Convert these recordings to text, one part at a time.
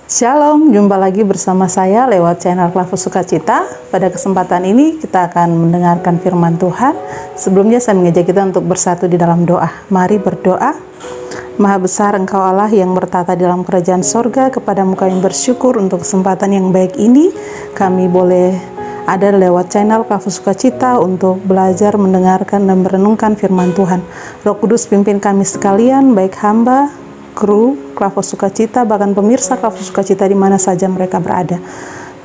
Shalom, jumpa lagi bersama saya lewat channel Klavus Sukacita. Pada kesempatan ini kita akan mendengarkan firman Tuhan. Sebelumnya saya mengajak kita untuk bersatu di dalam doa. Mari berdoa. Maha besar Engkau Allah yang bertata di dalam kerajaan sorga, kepadamu kami bersyukur untuk kesempatan yang baik ini. Kami boleh ada lewat channel Klavus Sukacita untuk belajar, mendengarkan, dan merenungkan firman Tuhan. Roh Kudus pimpin kami sekalian, baik hamba, kru Klavus Sukacita, bahkan pemirsa Klavus Sukacita di mana saja mereka berada.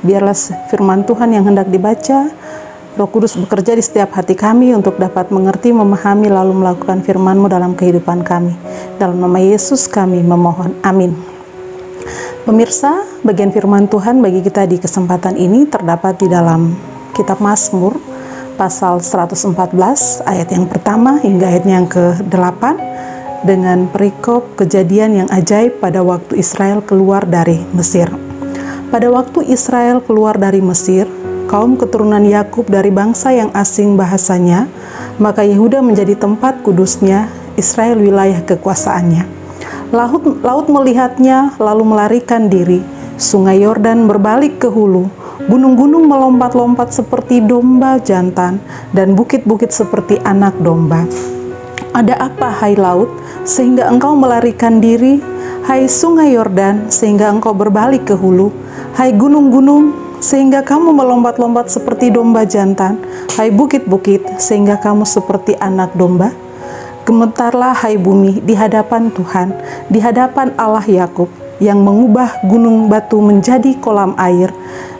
Biarlah firman Tuhan yang hendak dibaca, Roh Kudus bekerja di setiap hati kami untuk dapat mengerti, memahami, lalu melakukan firman-Mu dalam kehidupan kami. Dalam nama Yesus kami memohon, amin. Pemirsa, bagian firman Tuhan bagi kita di kesempatan ini terdapat di dalam kitab Mazmur pasal 114 ayat yang pertama hingga ayat yang ke-8 dengan perikop kejadian yang ajaib pada waktu Israel keluar dari Mesir. Pada waktu Israel keluar dari Mesir, kaum keturunan Yakub dari bangsa yang asing bahasanya, maka Yehuda menjadi tempat kudusnya, Israel wilayah kekuasaannya. Laut melihatnya lalu melarikan diri, sungai Yordan berbalik ke hulu, gunung-gunung melompat-lompat seperti domba jantan, dan bukit-bukit seperti anak domba. Ada apa, hai laut, sehingga engkau melarikan diri? Hai sungai Yordan, sehingga engkau berbalik ke hulu? Hai gunung-gunung, sehingga kamu melompat-lompat seperti domba jantan? Hai bukit-bukit, sehingga kamu seperti anak domba? Gemetarlah hai bumi di hadapan Tuhan, di hadapan Allah Yakub, yang mengubah gunung batu menjadi kolam air,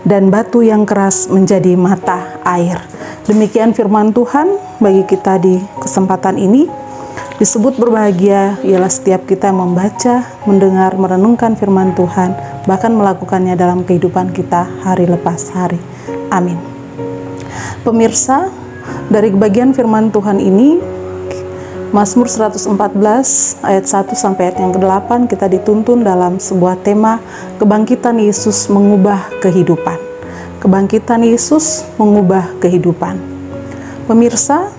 dan batu yang keras menjadi mata air. Demikian firman Tuhan bagi kita di kesempatan ini. Disebut berbahagia ialah setiap kita membaca, mendengar, merenungkan firman Tuhan, bahkan melakukannya dalam kehidupan kita hari lepas hari. Amin. Pemirsa, dari bagian firman Tuhan ini, Mazmur 114 ayat 1 sampai ayat yang ke-8, kita dituntun dalam sebuah tema kebangkitan Yesus mengubah kehidupan. Kebangkitan Yesus mengubah kehidupan. Pemirsa,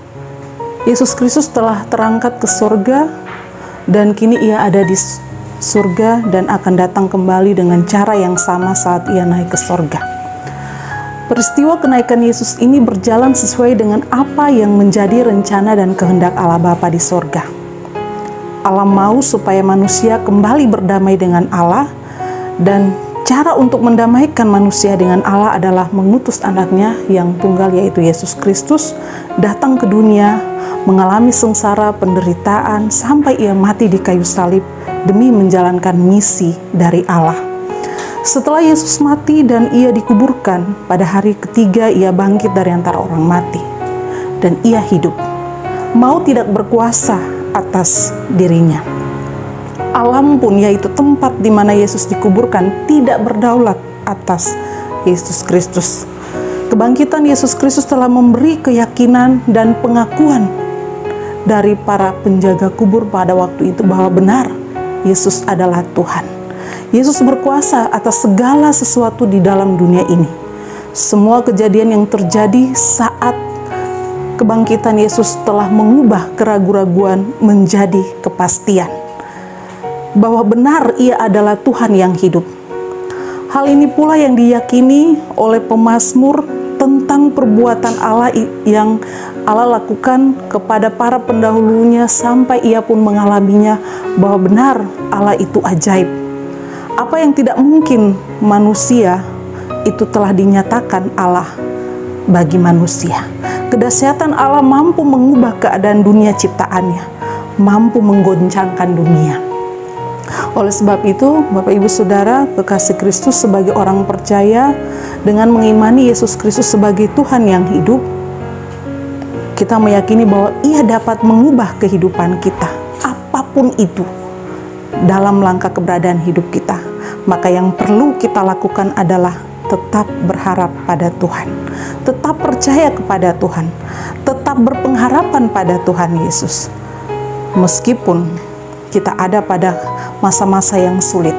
Yesus Kristus telah terangkat ke surga dan kini ia ada di surga dan akan datang kembali dengan cara yang sama saat ia naik ke surga. Peristiwa kenaikan Yesus ini berjalan sesuai dengan apa yang menjadi rencana dan kehendak Allah Bapa di surga. Allah mau supaya manusia kembali berdamai dengan Allah, dan cara untuk mendamaikan manusia dengan Allah adalah mengutus anaknya yang tunggal, yaitu Yesus Kristus, datang ke dunia, mengalami sengsara, penderitaan, sampai ia mati di kayu salib demi menjalankan misi dari Allah. Setelah Yesus mati dan ia dikuburkan, pada hari ketiga ia bangkit dari antara orang mati. Dan ia hidup. Maut tidak berkuasa atas dirinya. Alam pun, yaitu tempat di mana Yesus dikuburkan, tidak berdaulat atas Yesus Kristus. Kebangkitan Yesus Kristus telah memberi keyakinan dan pengakuan dari para penjaga kubur pada waktu itu bahwa benar Yesus adalah Tuhan. Yesus berkuasa atas segala sesuatu di dalam dunia ini. Semua kejadian yang terjadi saat kebangkitan Yesus telah mengubah keraguan-raguan menjadi kepastian bahwa benar ia adalah Tuhan yang hidup. Hal ini pula yang diyakini oleh pemazmur tentang perbuatan Allah yang Allah lakukan kepada para pendahulunya sampai ia pun mengalaminya, bahwa benar Allah itu ajaib. Apa yang tidak mungkin manusia, itu telah dinyatakan Allah bagi manusia. Kedahsyatan Allah mampu mengubah keadaan dunia ciptaannya, mampu menggoncangkan dunia. Oleh sebab itu, Bapak Ibu Saudara, kekasih Kristus, sebagai orang percaya, dengan mengimani Yesus Kristus sebagai Tuhan yang hidup, kita meyakini bahwa ia dapat mengubah kehidupan kita, apapun itu, dalam langkah keberadaan hidup kita. Maka yang perlu kita lakukan adalah tetap berharap pada Tuhan, tetap percaya kepada Tuhan, tetap berpengharapan pada Tuhan Yesus. Meskipun kita ada pada masa-masa yang sulit,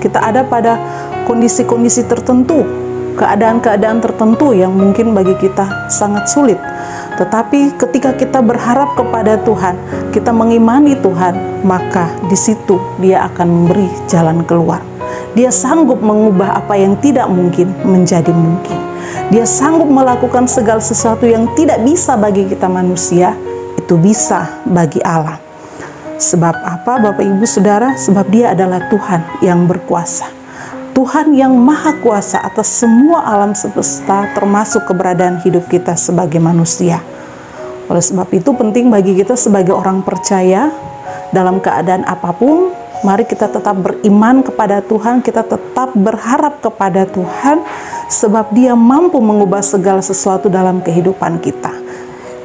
kita ada pada kondisi-kondisi tertentu, keadaan-keadaan tertentu yang mungkin bagi kita sangat sulit. Tetapi ketika kita berharap kepada Tuhan, kita mengimani Tuhan, maka di situ Dia akan memberi jalan keluar. Dia sanggup mengubah apa yang tidak mungkin menjadi mungkin. Dia sanggup melakukan segala sesuatu yang tidak bisa bagi kita manusia, itu bisa bagi Allah. Sebab apa, Bapak Ibu Saudara? Sebab Dia adalah Tuhan yang berkuasa. Tuhan yang maha kuasa atas semua alam semesta, termasuk keberadaan hidup kita sebagai manusia. Oleh sebab itu penting bagi kita sebagai orang percaya, dalam keadaan apapun, mari kita tetap beriman kepada Tuhan, kita tetap berharap kepada Tuhan, sebab Dia mampu mengubah segala sesuatu dalam kehidupan kita.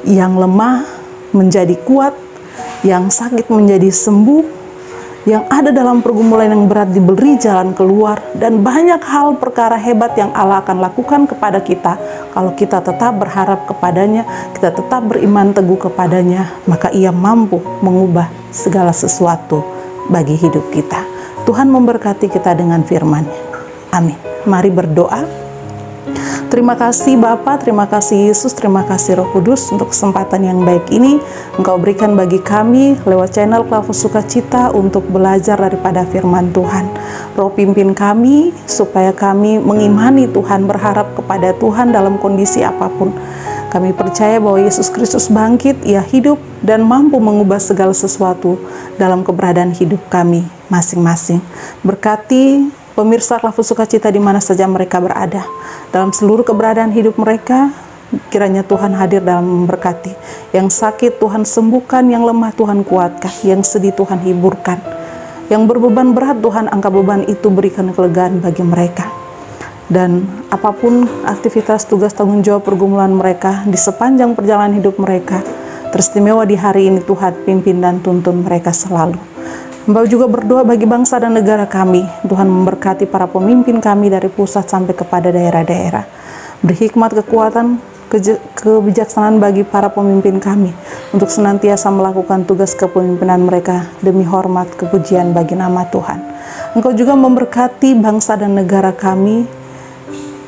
Yang lemah menjadi kuat, yang sakit menjadi sembuh, yang ada dalam pergumulan yang berat diberi jalan keluar, dan banyak hal perkara hebat yang Allah akan lakukan kepada kita kalau kita tetap berharap kepadanya, kita tetap beriman teguh kepadanya, maka Ia mampu mengubah segala sesuatu bagi hidup kita. Tuhan memberkati kita dengan firman-Nya. Amin. Mari berdoa. Terima kasih Bapa, terima kasih Yesus, terima kasih Roh Kudus untuk kesempatan yang baik ini Engkau berikan bagi kami lewat channel Klafus Sukacita untuk belajar daripada firman Tuhan. Roh pimpin kami supaya kami mengimani Tuhan, berharap kepada Tuhan dalam kondisi apapun. Kami percaya bahwa Yesus Kristus bangkit, Ia hidup dan mampu mengubah segala sesuatu dalam keberadaan hidup kami masing-masing. Berkati pemirsa Klafus Sukacita di mana saja mereka berada, dalam seluruh keberadaan hidup mereka, kiranya Tuhan hadir dalam memberkati. Yang sakit Tuhan sembuhkan, yang lemah Tuhan kuatkan, yang sedih Tuhan hiburkan, yang berbeban berat Tuhan angkat beban itu, berikan kelegaan bagi mereka. Dan apapun aktivitas, tugas, tanggung jawab, pergumulan mereka di sepanjang perjalanan hidup mereka, teristimewa di hari ini Tuhan pimpin dan tuntun mereka selalu. Hamba juga berdoa bagi bangsa dan negara kami. Tuhan memberkati para pemimpin kami dari pusat sampai kepada daerah-daerah. Beri hikmat, kekuatan, kebijaksanaan bagi para pemimpin kami untuk senantiasa melakukan tugas kepemimpinan mereka demi hormat kepujian bagi nama Tuhan. Engkau juga memberkati bangsa dan negara kami,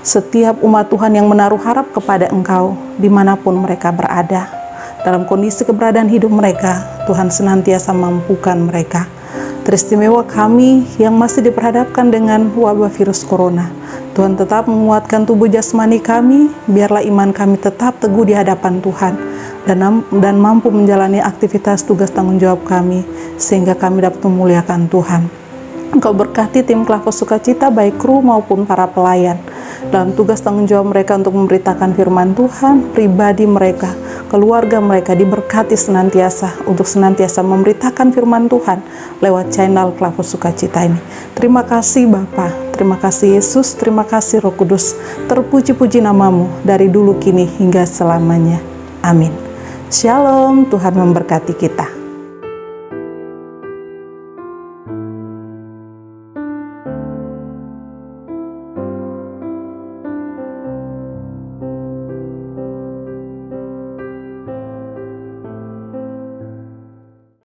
setiap umat Tuhan yang menaruh harap kepada Engkau dimanapun mereka berada. Dalam kondisi keberadaan hidup mereka, Tuhan senantiasa mampukan mereka. Teristimewa kami yang masih diperhadapkan dengan wabah virus corona, Tuhan tetap menguatkan tubuh jasmani kami, biarlah iman kami tetap teguh di hadapan Tuhan, dan mampu menjalani aktivitas tugas tanggung jawab kami, sehingga kami dapat memuliakan Tuhan. Engkau berkati tim Klafus Sukacita, baik kru maupun para pelayan, dalam tugas tanggung jawab mereka untuk memberitakan firman Tuhan, pribadi mereka, keluarga mereka diberkati senantiasa untuk senantiasa memberitakan firman Tuhan lewat channel Klafus Sukacita ini. Terima kasih Bapa, terima kasih Yesus, terima kasih Roh Kudus. Terpuji-puji namamu dari dulu kini hingga selamanya. Amin. Shalom, Tuhan memberkati kita.